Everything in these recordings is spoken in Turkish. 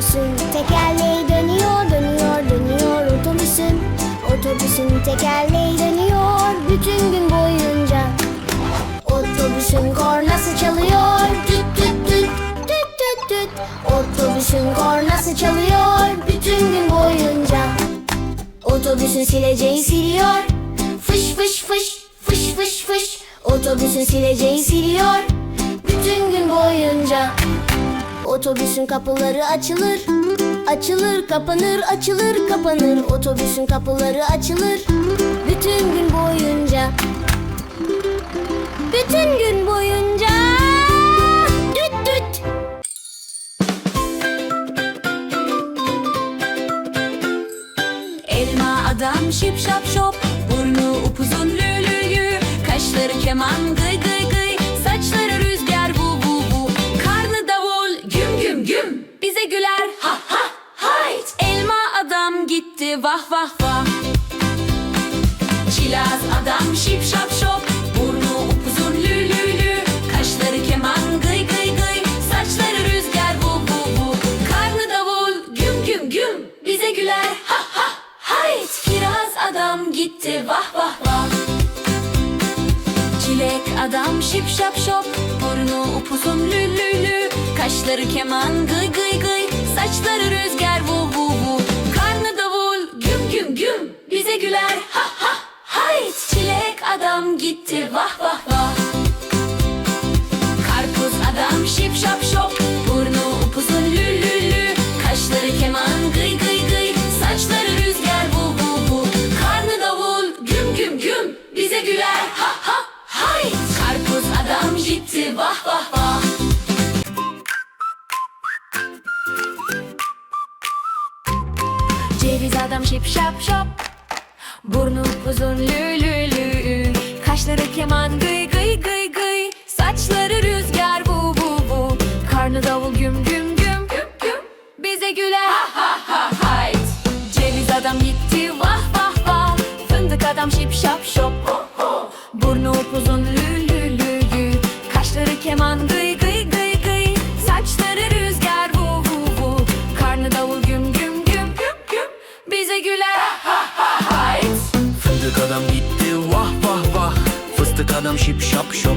Otobüsün tekerleği dönüyor, dönüyor, dönüyor otobüsün. Otobüsün tekerleği dönüyor bütün gün boyunca. Otobüsün kornası çalıyor, tüt tüt tüt, tüt tüt tüt. Otobüsün kornası çalıyor bütün gün boyunca. Otobüsün sileceği siliyor, fış fış fış, fış fış fış. Otobüsün sileceği siliyor bütün gün boyunca. Otobüsün kapıları açılır, açılır kapanır, açılır kapanır. Otobüsün kapıları açılır bütün gün boyunca. Bütün gün boyunca. Düt düt. Elma adam şip şap şop, burnu upuzun lü lü lü. Kaşları keman gıy gıy gıy, saçları rüzgar vu vu vu. Karnı davul güm güm güm, bize güler ha ha hayt. Elma adam gitti vah vah vah. Çilaz adam şip şap şop, burnu upuzun lü lü lü. Kaşları keman gıy gıy gıy, saçları rüzgar vu vu vu. Karnı davul güm güm güm, bize güler ha ha hayt. Kiraz adam gitti vah vah vah. Çilek adam şip şap şop, burnu upuzun lü lü lü. Kaşları keman gıy gıy gıy, saçları rüzgar vu vu vu. Karnı davul güm güm güm, bize güler ha ha hayt. Çilek adam gitti vah vah vah. Karpuz adam şip şap şop, burnu upuzun lü lü lü. Kaşları keman gıy gıy gıy, saçları rüzgar vu vu vu. Karnı davul güm güm güm, bize güler ha ha hayt. Karpuz adam gitti vah vah vah. Ceviz adam şip şap şop, burnu uzun lü lü lü. Kaşları keman gıy gıy gıy gıy, saçları rüzgar vu vu vu. Karnı davul güm güm güm güm güm, bize güler ha ha ha hayt. Ceviz adam gitti vah vah vah. Fındık adam şip şap şop, burnu upuzun lü lü lü lü. Kaşları keman gıy gıy gıy gıy, saçları rüzgar vu vu vu. Karnı davul güm güm güm güm güm, bize güler ha ha hayt. Fındık adam gitti vah vah vah. Fıstık adam şip şap şop.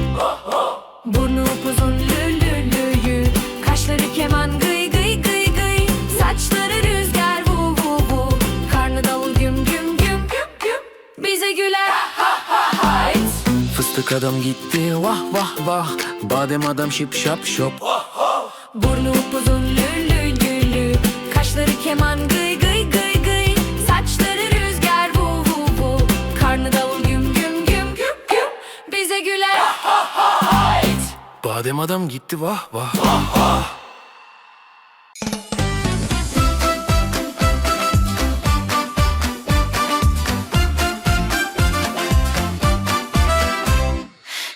Burnu upuzun lü lü lü lü. Kaşları keman gıy gıy gıy gıy, saçları rüzgar vu vu vu. Karnı davul güm güm güm güm güm, bize güler ha ha hayt. Fıstık adam gitti vah vah vah. Badem adam şip şap şop. Burnu upuzun lü lü lü lü. Kaşları keman gıy gıy gıy gıy, saçları rüzgar vu vu vu. Karnı davul güm güm güm güm güm, bize güler ha ha hayt. Badem adam gitti vah vah.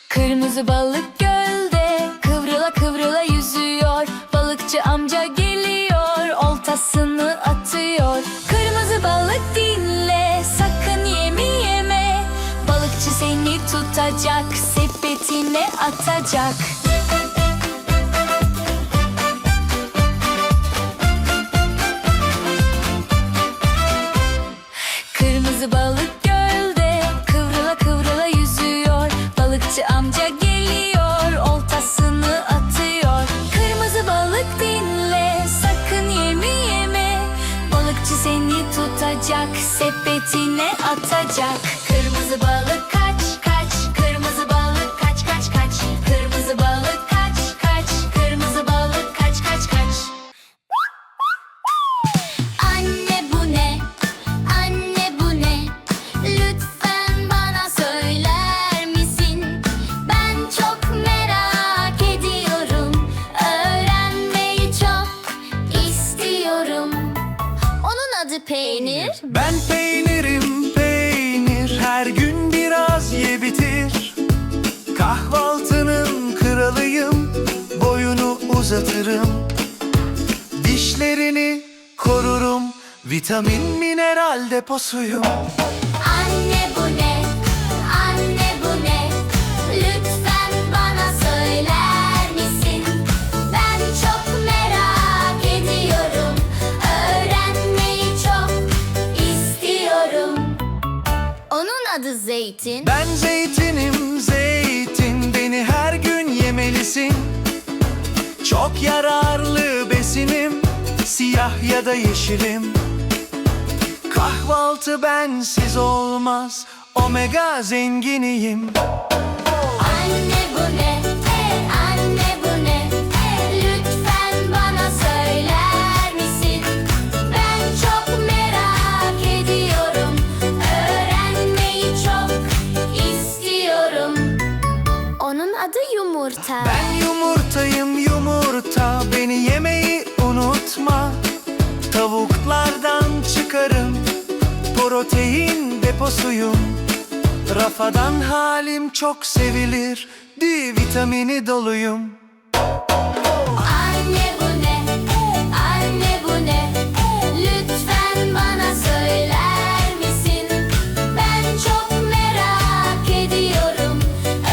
Kırmızı balık gölde kıvrıla kıvrıla yüzüyor. Balıkçı amca geliyor, oltasını atıyor. Kırmızı balık dinle, sakın yemi yeme. Balıkçı seni tutacak, sepetine atacak. Kırmızı balık gölde kıvrıla kıvrıla yüzüyor. Balıkçı amca geliyor, oltasını atıyor. Kırmızı balık dinle, sakın yemi yeme. Balıkçı seni tutacak, sepetine atacak. Kırmızı balık kaç kaç, kırmızı balık kaç kaç kaç. Kırmızı balık kaç kaç, kırmızı balık kaç kaç kaç. Anne bu ne? Anne bu ne? Lütfen bana söyler misin? Ben çok merak ediyorum. Öğrenmeyi çok istiyorum. Onun adı peynir. Ben peynirim peynir, her gün biraz ye bitir. Kahvaltının kralıyım, boyunu uzatırım. Dişlerini korurum, vitamin mineral deposuyum. Anne bu ne? Anne bu ne? Lütfen bana söyler misin? Ben çok merak ediyorum. zeytin. Ben zeytinim, zeytin, beni her gün yemelisin. Çok yararlı besinim, siyah ya da yeşilim. Kahvaltı bensiz olmaz, omega zenginiyim. Anne bu ne? Anne bu ne? Lütfen bana söyler misin? Ben çok merak ediyorum. Öğrenmeyi çok istiyorum. Onun adı yumurta. Ben yumurtayım, yumurta, beni yemeyi unutma. Tavuklardan çıkarım, protein deposuyum. Rafadan halim çok sevilir, D vitamini doluyum. Anne bu ne? Anne bu ne? Lütfen bana söyler misin? Ben çok merak ediyorum.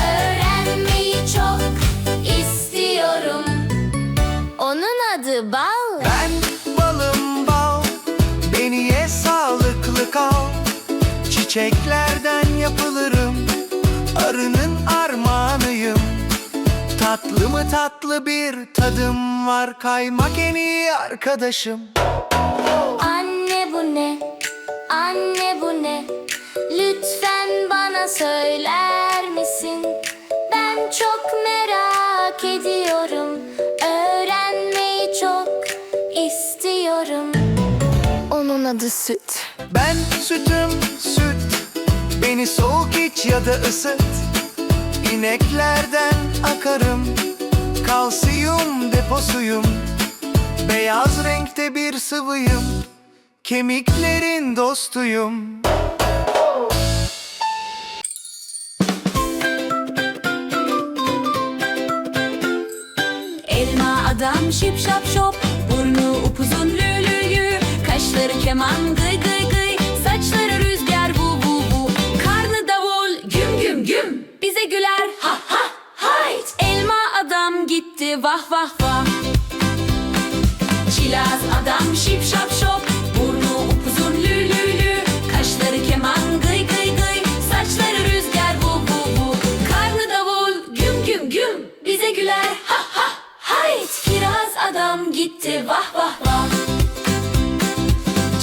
Öğrenmeyi çok istiyorum. Onun adı bal. Ben balım bal, beni ye sağlıklı kal. Çiçeklerden yapılırım, arının armağanıyım. Tatlı mı tatlı bir tadım var, kaymak en iyi arkadaşım. Anne bu ne? Anne bu ne? Lütfen bana söyler misin? Ben çok merak ediyorum. Öğrenmeyi çok istiyorum. Onun adı süt. Ben sütüm süt, beni soğuk iç ya da ısıt. İneklerden akarım, kalsiyum deposuyum. Beyaz renkte bir sıvıyım, kemiklerin dostuyum. Elma adam şip şap şop, burnu upuzun lü lü lü, kaşları keman gıy gıy gıy, saçları rüzgar vu vu vu, karnı davul güm güm güm, bize güler ha ha hayt. Elma adam gitti vah vah vah. Çilaz adam şip şap şop, burnu upuzun lü lü lü, kaşları keman gıy gıy gıy, saçları rüzgar vu vu vu, karnı davul güm güm güm, bize güler ha ha hayt. Kiraz adam gitti vah vah vah.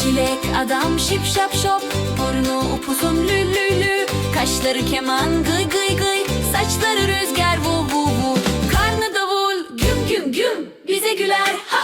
Çilek adam şip şap şop, burnu upuzun lü lü lü, kaşları keman gıy gıy gıy, saçları rüzgar vu vu vu, karnı davul güm güm güm, bize güler ha